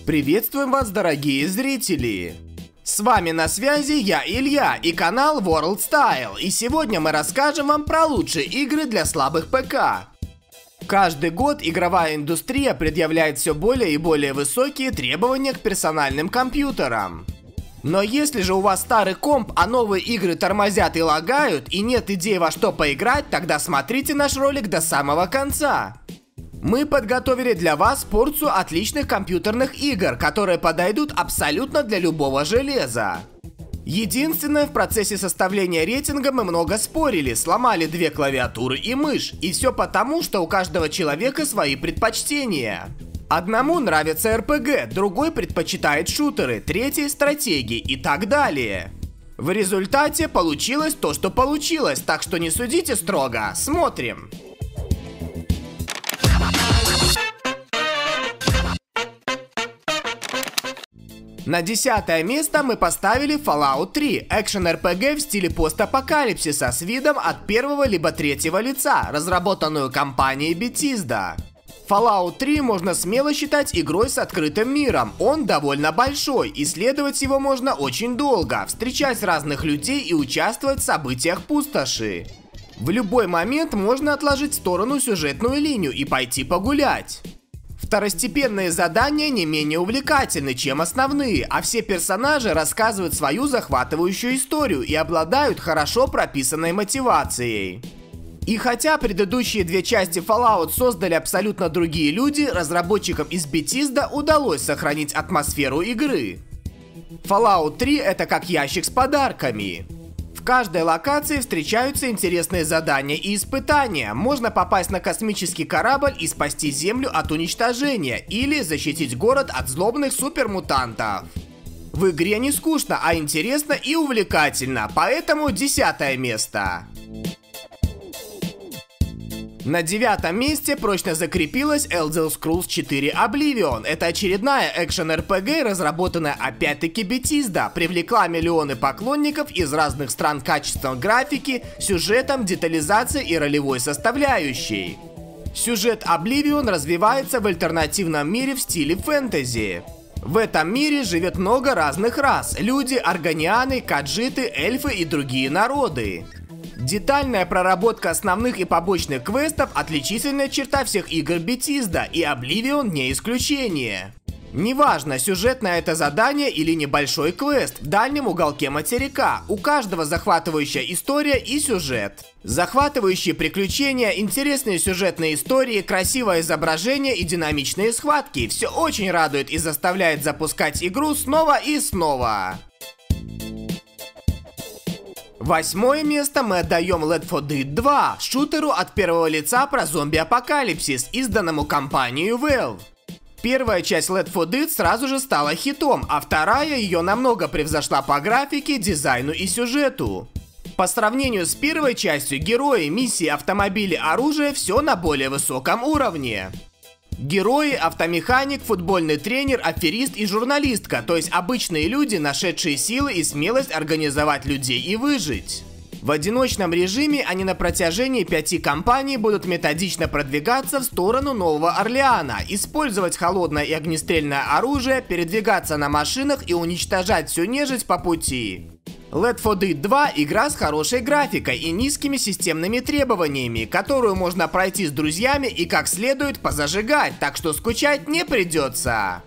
Приветствуем вас, дорогие зрители! С вами на связи я, Илья, и канал World Style, и сегодня мы расскажем вам про лучшие игры для слабых ПК. Каждый год игровая индустрия предъявляет все более и более высокие требования к персональным компьютерам. Но если же у вас старый комп, а новые игры тормозят и лагают, и нет идей во что поиграть, тогда смотрите наш ролик до самого конца. Мы подготовили для вас порцию отличных компьютерных игр, которые подойдут абсолютно для любого железа. Единственное, в процессе составления рейтинга мы много спорили, сломали две клавиатуры и мышь, и все потому, что у каждого человека свои предпочтения. Одному нравится РПГ, другой предпочитает шутеры, третий стратегии и так далее. В результате получилось то, что получилось, так что не судите строго, смотрим. На 10-е место мы поставили Fallout 3, экшен-РПГ в стиле постапокалипсиса с видом от первого либо третьего лица, разработанную компанией Bethesda. Fallout 3 можно смело считать игрой с открытым миром, он довольно большой, исследовать его можно очень долго, встречать разных людей и участвовать в событиях пустоши. В любой момент можно отложить в сторону сюжетную линию и пойти погулять. Второстепенные задания не менее увлекательны, чем основные, а все персонажи рассказывают свою захватывающую историю и обладают хорошо прописанной мотивацией. И хотя предыдущие две части Fallout создали абсолютно другие люди, разработчикам из Bethesda удалось сохранить атмосферу игры. Fallout 3 это как ящик с подарками. В каждой локации встречаются интересные задания и испытания. Можно попасть на космический корабль и спасти Землю от уничтожения, или защитить город от злобных супермутантов. В игре не скучно, а интересно и увлекательно, поэтому 10-е место. На 9-м месте прочно закрепилась Elder Scrolls 4 Oblivion. Это очередная экшен-РПГ, разработанная опять-таки Bethesda, привлекла миллионы поклонников из разных стран качеством графики, сюжетом, детализацией и ролевой составляющей. Сюжет Oblivion развивается в альтернативном мире в стиле фэнтези. В этом мире живет много разных рас – люди, органианы, каджиты, эльфы и другие народы. Детальная проработка основных и побочных квестов – отличительная черта всех игр Bethesda, и Oblivion не исключение. Неважно, сюжетное это задание или небольшой квест в дальнем уголке материка, у каждого захватывающая история и сюжет. Захватывающие приключения, интересные сюжетные истории, красивое изображение и динамичные схватки – все очень радует и заставляет запускать игру снова и снова. 8-е место мы отдаем Left 4 Dead 2, шутеру от первого лица про зомби-апокалипсис, изданному компанией Valve. Первая часть Left 4 Dead сразу же стала хитом, а вторая ее намного превзошла по графике, дизайну и сюжету. По сравнению с первой частью, герои, миссии, автомобили, оружие – все на более высоком уровне. Герои, автомеханик, футбольный тренер, аферист и журналистка, то есть обычные люди, нашедшие силы и смелость организовать людей и выжить. В одиночном режиме они на протяжении 5 кампаний будут методично продвигаться в сторону Нового Орлеана, использовать холодное и огнестрельное оружие, передвигаться на машинах и уничтожать всю нежить по пути. Left 4 Dead 2 – игра с хорошей графикой и низкими системными требованиями, которую можно пройти с друзьями и как следует позажигать, так что скучать не придется.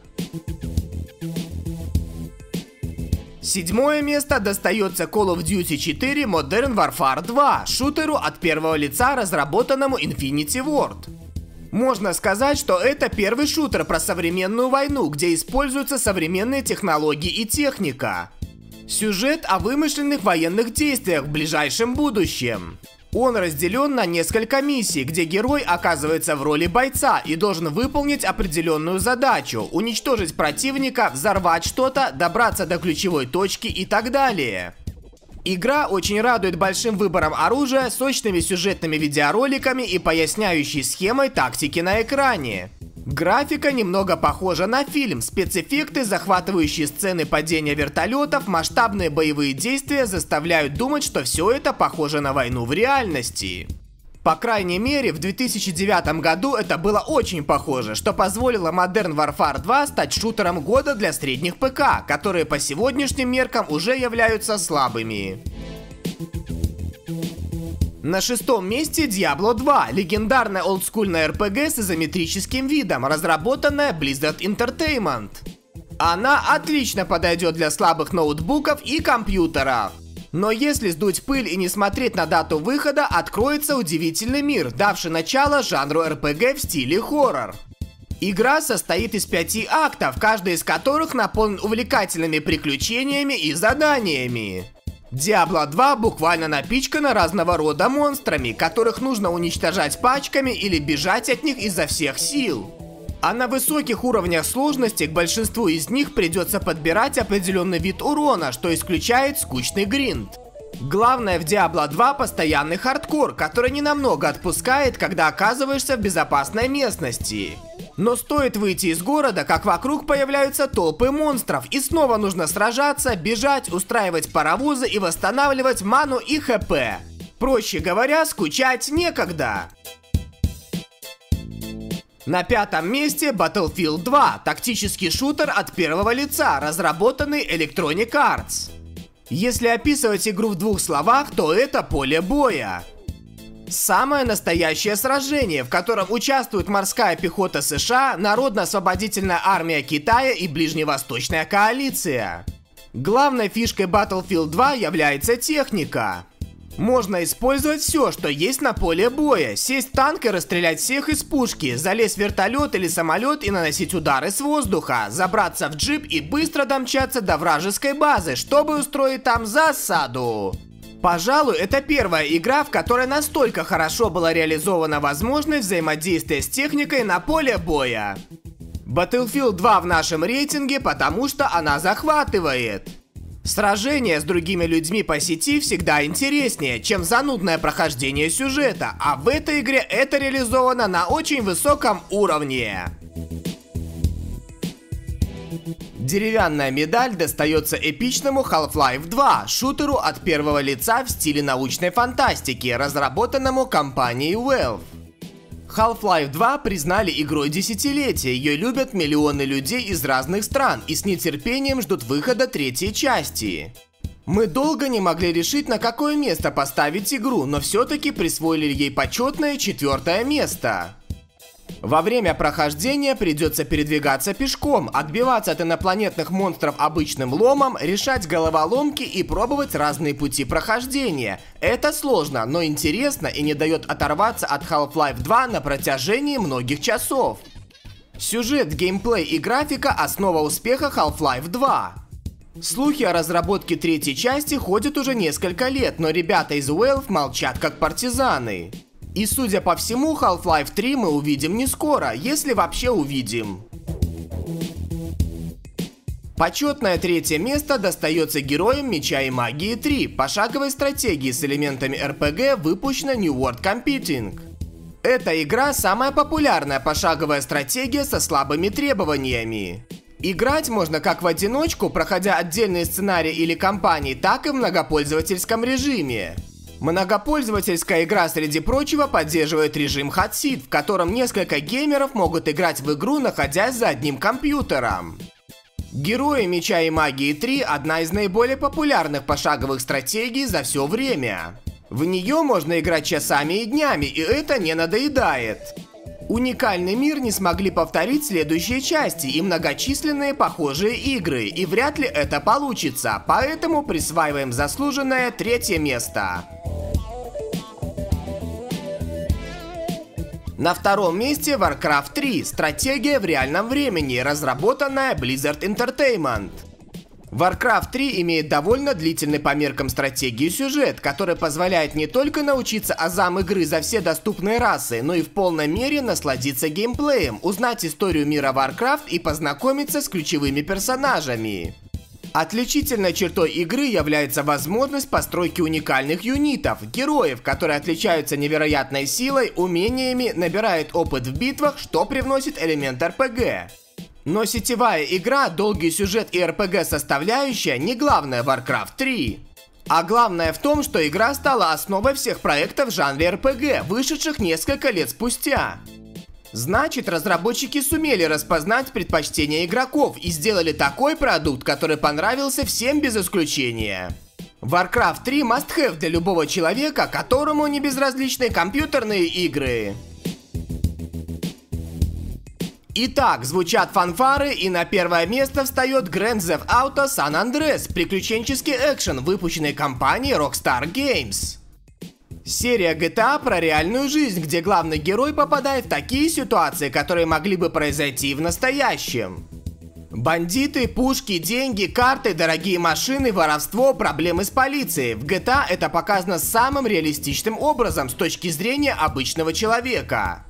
7-е место достается Call of Duty 4 Modern Warfare 2, шутеру от первого лица, разработанному Infinity Ward. Можно сказать, что это первый шутер про современную войну, где используются современные технологии и техника. Сюжет о вымышленных военных действиях в ближайшем будущем. Он разделен на несколько миссий, где герой оказывается в роли бойца и должен выполнить определенную задачу, уничтожить противника, взорвать что-то, добраться до ключевой точки и так далее. Игра очень радует большим выбором оружия, сочными сюжетными видеороликами и поясняющей схемой тактики на экране. Графика немного похожа на фильм, спецэффекты, захватывающие сцены падения вертолетов, масштабные боевые действия заставляют думать, что все это похоже на войну в реальности. По крайней мере, в 2009 году это было очень похоже, что позволило Modern Warfare 2 стать шутером года для средних ПК, которые по сегодняшним меркам уже являются слабыми. На шестом месте Diablo 2, легендарная олдскульная RPG с изометрическим видом, разработанная Blizzard Entertainment. Она отлично подойдет для слабых ноутбуков и компьютеров. Но если сдуть пыль и не смотреть на дату выхода, откроется удивительный мир, давший начало жанру RPG в стиле хоррор. Игра состоит из 5 актов, каждый из которых наполнен увлекательными приключениями и заданиями. Diablo 2 буквально напичкана разного рода монстрами, которых нужно уничтожать пачками или бежать от них изо всех сил. А на высоких уровнях сложности к большинству из них придется подбирать определенный вид урона, что исключает скучный гринд. Главное в Diablo 2 постоянный хардкор, который ненамного отпускает, когда оказываешься в безопасной местности. Но стоит выйти из города, как вокруг появляются толпы монстров, и снова нужно сражаться, бежать, устраивать паровозы и восстанавливать ману и ХП. Проще говоря, скучать некогда. На пятом месте Battlefield 2, тактический шутер от первого лица, разработанный Electronic Arts. Если описывать игру в двух словах, то это поле боя. Самое настоящее сражение, в котором участвует морская пехота США, Народно-освободительная армия Китая и Ближневосточная коалиция. Главной фишкой Battlefield 2 является техника. Можно использовать все, что есть на поле боя, сесть в танк и расстрелять всех из пушки, залезть в вертолет или самолет и наносить удары с воздуха, забраться в джип и быстро домчаться до вражеской базы, чтобы устроить там засаду. Пожалуй, это первая игра, в которой настолько хорошо была реализована возможность взаимодействия с техникой на поле боя. Battlefield 2 в нашем рейтинге, потому что она захватывает. Сражения с другими людьми по сети всегда интереснее, чем занудное прохождение сюжета, а в этой игре это реализовано на очень высоком уровне. Деревянная медаль достается эпичному Half-Life 2, шутеру от первого лица в стиле научной фантастики, разработанному компанией Valve. Half-Life 2 признали игрой десятилетия, ее любят миллионы людей из разных стран и с нетерпением ждут выхода третьей части. Мы долго не могли решить, на какое место поставить игру, но все-таки присвоили ей почетное 4-е место. Во время прохождения придется передвигаться пешком, отбиваться от инопланетных монстров обычным ломом, решать головоломки и пробовать разные пути прохождения. Это сложно, но интересно и не дает оторваться от Half-Life 2 на протяжении многих часов. Сюжет, геймплей и графика – основа успеха Half-Life 2. Слухи о разработке третьей части ходят уже несколько лет, но ребята из Valve молчат как партизаны. И судя по всему, Half-Life 3 мы увидим не скоро, если вообще увидим. Почетное 3-е место достается героям Меча и Магии 3, пошаговой стратегии с элементами RPG, выпущенной New World Computing. Эта игра самая популярная пошаговая стратегия со слабыми требованиями. Играть можно как в одиночку, проходя отдельные сценарии или кампании, так и в многопользовательском режиме. Многопользовательская игра, среди прочего, поддерживает режим Hot Seat, в котором несколько геймеров могут играть в игру, находясь за одним компьютером. Герои Меча и Магии 3 – одна из наиболее популярных пошаговых стратегий за все время. В нее можно играть часами и днями, и это не надоедает. Уникальный мир не смогли повторить следующие части и многочисленные похожие игры, и вряд ли это получится, поэтому присваиваем заслуженное 3-е место. На 2-м месте Warcraft 3, стратегия в реальном времени, разработанная Blizzard Entertainment. Warcraft 3 имеет довольно длительный по меркам стратегии сюжет, который позволяет не только научиться азам игры за все доступные расы, но и в полной мере насладиться геймплеем, узнать историю мира Warcraft и познакомиться с ключевыми персонажами. Отличительной чертой игры является возможность постройки уникальных юнитов, героев, которые отличаются невероятной силой, умениями, набирают опыт в битвах, что привносит элемент RPG. Но сетевая игра, долгий сюжет и RPG составляющая не главное в Warcraft 3. А главное в том, что игра стала основой всех проектов в жанре RPG, вышедших несколько лет спустя. Значит, разработчики сумели распознать предпочтения игроков и сделали такой продукт, который понравился всем без исключения. Warcraft 3 must-have для любого человека, которому не безразличны компьютерные игры. Итак, звучат фанфары, и на первое место встает Grand Theft Auto San Andreas, приключенческий экшен, выпущенный компанией Rockstar Games. Серия GTA про реальную жизнь, где главный герой попадает в такие ситуации, которые могли бы произойти в настоящем. Бандиты, пушки, деньги, карты, дорогие машины, воровство, проблемы с полицией. В GTA это показано самым реалистичным образом с точки зрения обычного человека.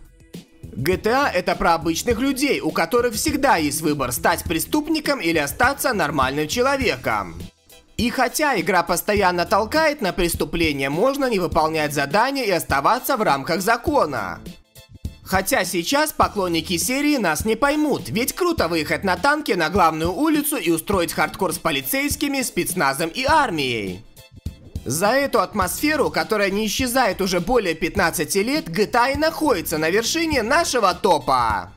GTA это про обычных людей, у которых всегда есть выбор стать преступником или остаться нормальным человеком. И хотя игра постоянно толкает на преступление, можно не выполнять задания и оставаться в рамках закона. Хотя сейчас поклонники серии нас не поймут, ведь круто выехать на танке на главную улицу и устроить хардкор с полицейскими, спецназом и армией. За эту атмосферу, которая не исчезает уже более 15 лет, GTA и находится на вершине нашего топа.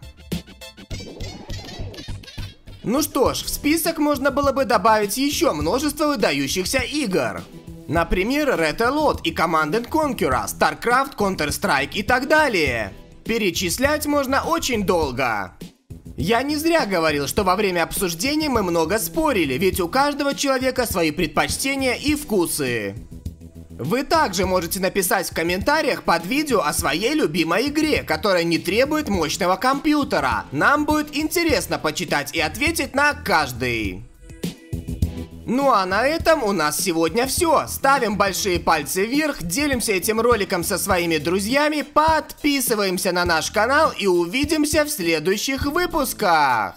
Ну что ж, в список можно было бы добавить еще множество выдающихся игр. Например, Red Alert и Command & Conquer, StarCraft, Counter-Strike и так далее. Перечислять можно очень долго. Я не зря говорил, что во время обсуждения мы много спорили, ведь у каждого человека свои предпочтения и вкусы. Вы также можете написать в комментариях под видео о своей любимой игре, которая не требует мощного компьютера. Нам будет интересно почитать и ответить на каждый. Ну а на этом у нас сегодня все. Ставим большие пальцы вверх, делимся этим роликом со своими друзьями, подписываемся на наш канал и увидимся в следующих выпусках.